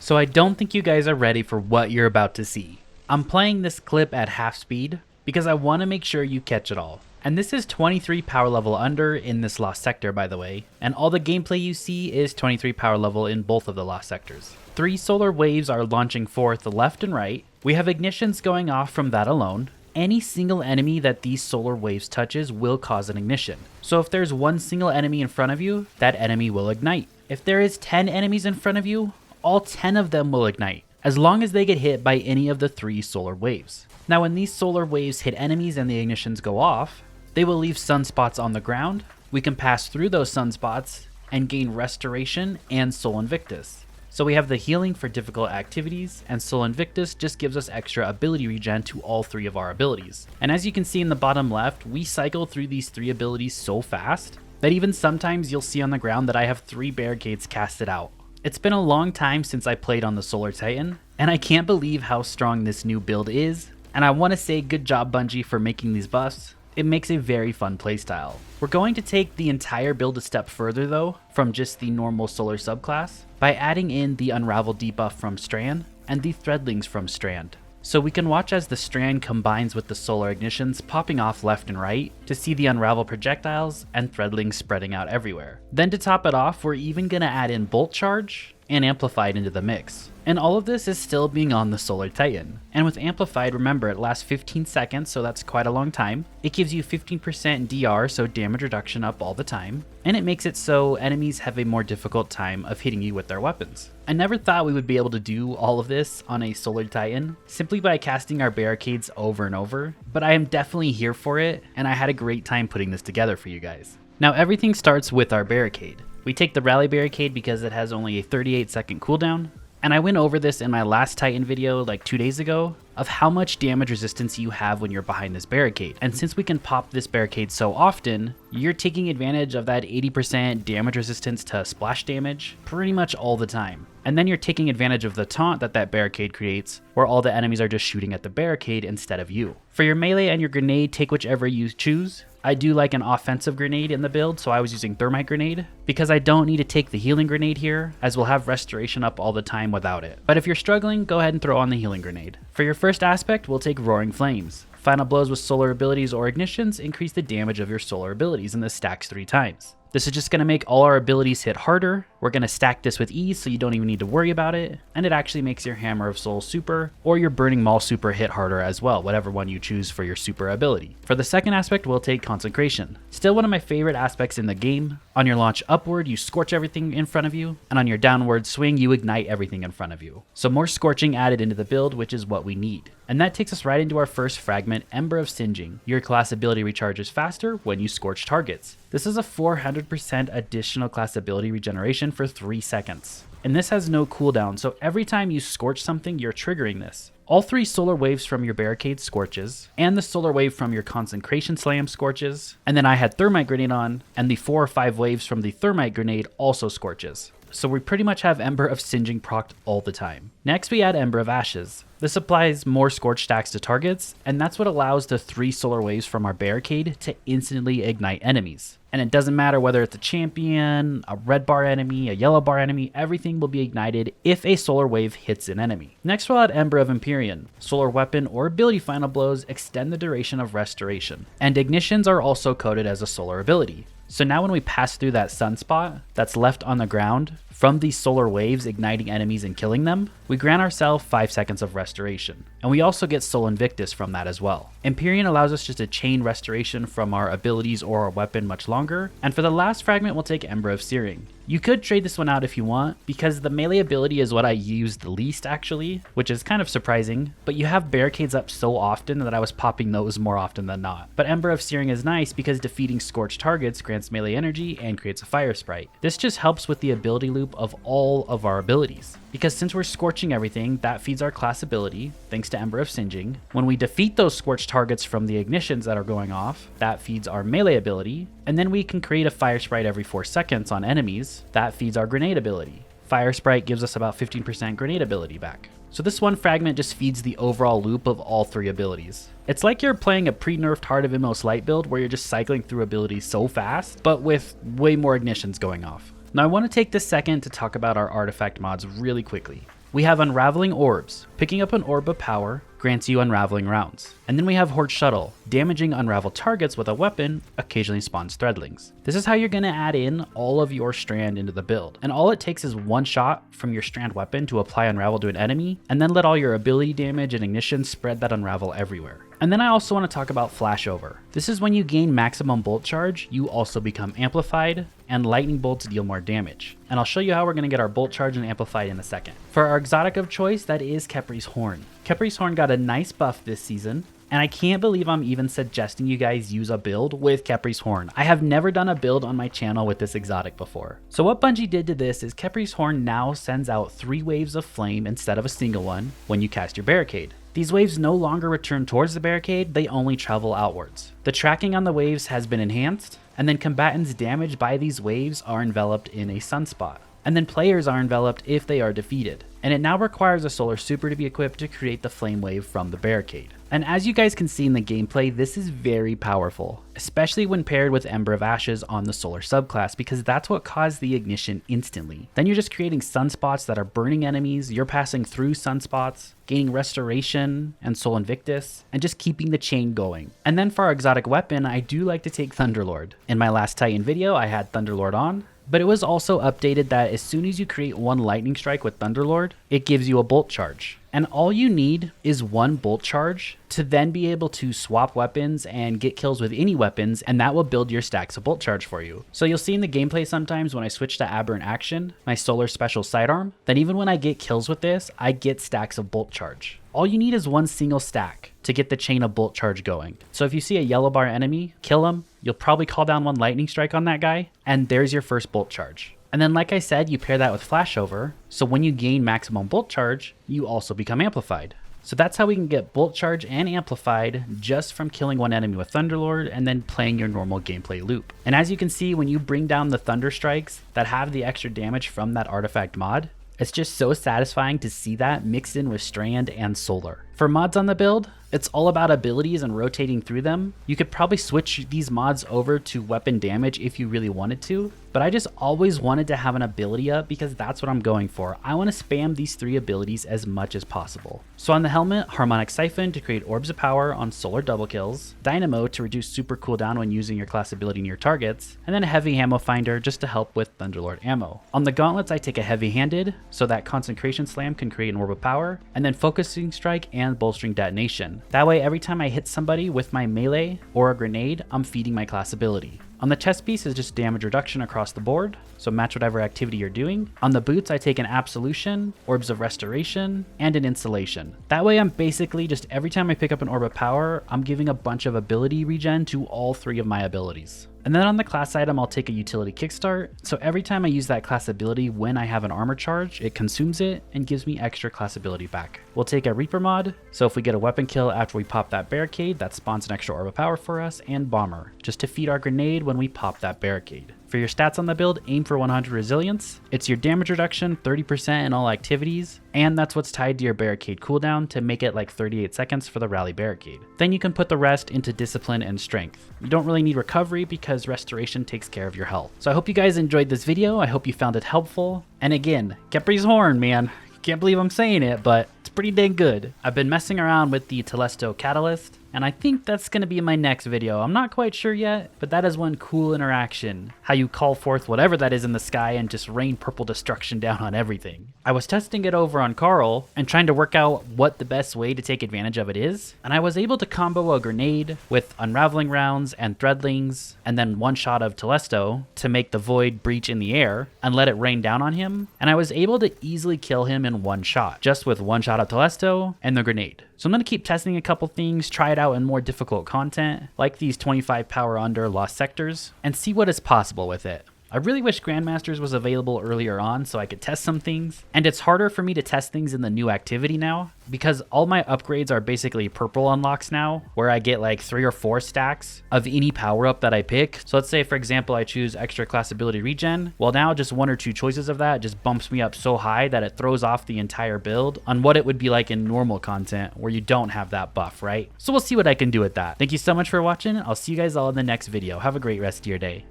So I don't think you guys are ready for what you're about to see. I'm playing this clip at half speed because I want to make sure you catch it all. And this is 23 power level under in this lost sector, by the way, and all the gameplay you see is 23 power level in both of the lost sectors. 3 solar waves are launching forth left and right. We have ignitions going off from that alone. Any single enemy that these solar waves touches will cause an ignition. So if there's one single enemy in front of you, that enemy will ignite. If there is 10 enemies in front of you, all 10 of them will ignite, as long as they get hit by any of the 3 solar waves. Now when these solar waves hit enemies and the ignitions go off, they will leave sunspots on the ground. We can pass through those sunspots and gain restoration and soul invictus. So we have the healing for difficult activities, and soul invictus just gives us extra ability regen to all 3 of our abilities. And as you can see in the bottom left, we cycle through these 3 abilities so fast that even sometimes you'll see on the ground that I have 3 barricades casted out. It's been a long time since I played on the Solar Titan, and I can't believe how strong this new build is, and I want to say good job Bungie for making these buffs. It makes a very fun playstyle. We're going to take the entire build a step further though, from just the normal Solar subclass, by adding in the unravel debuff from Strand and the threadlings from Strand. So we can watch as the Strand combines with the solar ignitions popping off left and right to see the unravel projectiles and threadlings spreading out everywhere. Then to top it off, we're even going to add in bolt charge and amplified into the mix. And all of this is still being on the Solar Titan. And with amplified, remember it lasts 15 seconds, so that's quite a long time. It gives you 15% DR, so damage reduction up all the time. And it makes it so enemies have a more difficult time of hitting you with their weapons. I never thought we would be able to do all of this on a Solar Titan simply by casting our barricades over and over, but I am definitely here for it, and I had a great time putting this together for you guys. Now everything starts with our barricade. We take the rally barricade because it has only a 38-second cooldown, and I went over this in my last Titan video like 2 days ago of how much damage resistance you have when you're behind this barricade. And since we can pop this barricade so often, you're taking advantage of that 80% damage resistance to splash damage pretty much all the time. And then you're taking advantage of the taunt that that barricade creates, where all the enemies are just shooting at the barricade instead of you. For your melee and your grenade, take whichever you choose. I do like an offensive grenade in the build, so I was using thermite grenade, because I don't need to take the healing grenade here, as we'll have restoration up all the time without it. But if you're struggling, go ahead and throw on the healing grenade. For your first aspect, we'll take roaring flames. Final blows with solar abilities or ignitions increase the damage of your solar abilities, and this stacks 3 times. This is just going to make all our abilities hit harder. We're going to stack this with ease so you don't even need to worry about it. And it actually makes your Hammer of Soul super or your Burning Maul super hit harder as well, whatever one you choose for your super ability. For the second aspect, we'll take Consecration. Still one of my favorite aspects in the game. On your launch upward, you scorch everything in front of you, and on your downward swing, you ignite everything in front of you. So more scorching added into the build, which is what we need. And that takes us right into our first fragment, Ember of Singeing. Your class ability recharges faster when you scorch targets. This is a 400% additional class ability regeneration for 3 seconds. And this has no cooldown, so every time you scorch something, you're triggering this. All 3 solar waves from your barricade scorches, and the solar wave from your Consecration Slam scorches, and then I had Thermite Grenade on, and the 4 or 5 waves from the Thermite Grenade also scorches. So we pretty much have Ember of Singeing procced all the time. Next we add Ember of Ashes. This applies more scorch stacks to targets, and that's what allows the 3 solar waves from our barricade to instantly ignite enemies. And it doesn't matter whether it's a champion, a red bar enemy, a yellow bar enemy, everything will be ignited if a solar wave hits an enemy. Next we'll add Ember of Empyrean. Solar weapon or ability final blows extend the duration of restoration, and ignitions are also coded as a solar ability. So now when we pass through that sunspot that's left on the ground from these solar waves igniting enemies and killing them, we grant ourselves 5 seconds of restoration. And we also get Soul Invictus from that as well. Empyrean allows us just to chain restoration from our abilities or our weapon much longer. And for the last fragment, we'll take Ember of Searing. You could trade this one out if you want, because the melee ability is what I use the least actually, which is kind of surprising, but you have barricades up so often that I was popping those more often than not. But Ember of Searing is nice because defeating scorched targets grants melee energy and creates a fire sprite. This just helps with the ability loop of all of our abilities, because since we're scorching everything, that feeds our class ability, thanks to Ember of Singeing. When we defeat those scorched targets from the ignitions that are going off, that feeds our melee ability, and then we can create a fire sprite every 4 seconds on enemies, that feeds our grenade ability. Fire sprite gives us about 15% grenade ability back. So this one fragment just feeds the overall loop of all 3 abilities. It's like you're playing a pre-nerfed Heart of Immos Light build where you're just cycling through abilities so fast, but with way more ignitions going off. Now I want to take this second to talk about our artifact mods really quickly. We have unraveling orbs. Picking up an orb of power grants you unraveling rounds. And then we have horde shuttle. Damaging unravel targets with a weapon occasionally spawns threadlings. This is how you're going to add in all of your strand into the build. And all it takes is one shot from your strand weapon to apply unravel to an enemy, and then let all your ability damage and ignition spread that unravel everywhere. And then I also want to talk about flashover. This is when you gain maximum bolt charge, you also become amplified, and lightning bolts deal more damage. And I'll show you how we're going to get our bolt charge and amplified in a second. For our exotic of choice, that is Khepri's Horn. Khepri's Horn got a nice buff this season, and I can't believe I'm even suggesting you guys use a build with Khepri's Horn. I have never done a build on my channel with this exotic before. So what Bungie did to this is Khepri's Horn now sends out 3 waves of flame instead of a single one when you cast your Barricade. These waves no longer return towards the barricade, they only travel outwards. The tracking on the waves has been enhanced, and then combatants damaged by these waves are enveloped in a sunspot. And then players are enveloped if they are defeated. And it now requires a solar super to be equipped to create the flame wave from the barricade. And as you guys can see in the gameplay, this is very powerful, especially when paired with Ember of Ashes on the solar subclass, because that's what caused the ignition instantly. Then you're just creating sunspots that are burning enemies, you're passing through sunspots, gaining restoration and soul invictus, and just keeping the chain going. And then for our exotic weapon, I do like to take Thunderlord. In my last Titan video, I had Thunderlord on, but it was also updated that as soon as you create one lightning strike with Thunderlord, it gives you a bolt charge. And all you need is one bolt charge to then be able to swap weapons and get kills with any weapons, and that will build your stacks of bolt charge for you. So you'll see in the gameplay sometimes when I switch to Aberrant Action, my solar special sidearm, then even when I get kills with this, I get stacks of bolt charge. All you need is one single stack to get the chain of bolt charge going. So if you see a yellow bar enemy, kill him, you'll probably call down one lightning strike on that guy, and there's your first bolt charge. And then like I said, you pair that with flashover, so when you gain maximum bolt charge, you also become amplified. So that's how we can get bolt charge and amplified just from killing one enemy with Thunderlord and then playing your normal gameplay loop. And as you can see, when you bring down the thunder strikes that have the extra damage from that artifact mod, it's just so satisfying to see that mixed in with strand and solar. For mods on the build, it's all about abilities and rotating through them. You could probably switch these mods over to weapon damage if you really wanted to, but I just always wanted to have an ability up because that's what I'm going for. I want to spam these 3 abilities as much as possible. So on the helmet, Harmonic Siphon to create orbs of power on solar double kills, Dynamo to reduce super cooldown when using your class ability near targets, and then a heavy ammo finder just to help with Thunderlord ammo. On the gauntlets, I take a heavy handed so that concentration slam can create an orb of power, and then focusing strike and bolstering detonation. That way every time I hit somebody with my melee or a grenade, I'm feeding my class ability. On the chest piece is just damage reduction across the board, so match whatever activity you're doing. On the boots, I take an absolution, orbs of restoration, and an insulation. That way I'm basically just every time I pick up an orb of power, I'm giving a bunch of ability regen to all 3 of my abilities. And then on the class item, I'll take a utility kickstart. So every time I use that class ability when I have an armor charge, it consumes it and gives me extra class ability back. We'll take a Reaper mod. So if we get a weapon kill after we pop that barricade, that spawns an extra orb of power for us, and bomber, just to feed our grenade when we pop that barricade. For your stats on the build, aim for 100 resilience. It's your damage reduction, 30% in all activities, and that's what's tied to your barricade cooldown to make it like 38 seconds for the rally barricade. Then you can put the rest into discipline and strength. You don't really need recovery because restoration takes care of your health. So I hope you guys enjoyed this video. I hope you found it helpful. And again, Khepri's Horn, man. Can't believe I'm saying it, but it's pretty dang good. I've been messing around with the Telesto Catalyst, and I think that's going to be my next video. I'm not quite sure yet, but that is one cool interaction. How you call forth whatever that is in the sky and just rain purple destruction down on everything. I was testing it over on Carl and trying to work out what the best way to take advantage of it is, and I was able to combo a grenade with unraveling rounds and threadlings, and then one shot of Telesto to make the void breach in the air and let it rain down on him, and I was able to easily kill him in one shot, just with one shot of Telesto and the grenade. So I'm going to keep testing a couple things, try it out in more difficult content, like these 25 power under lost sectors, and see what is possible with it. I really wish Grandmasters was available earlier on so I could test some things, and it's harder for me to test things in the new activity now because all my upgrades are basically purple unlocks now, where I get like 3 or 4 stacks of any power up that I pick. So let's say for example I choose extra class ability regen, well now just 1 or 2 choices of that just bumps me up so high that it throws off the entire build on what it would be like in normal content where you don't have that buff, right? So we'll see what I can do with that. Thank you so much for watching. I'll see you guys all in the next video. Have a great rest of your day.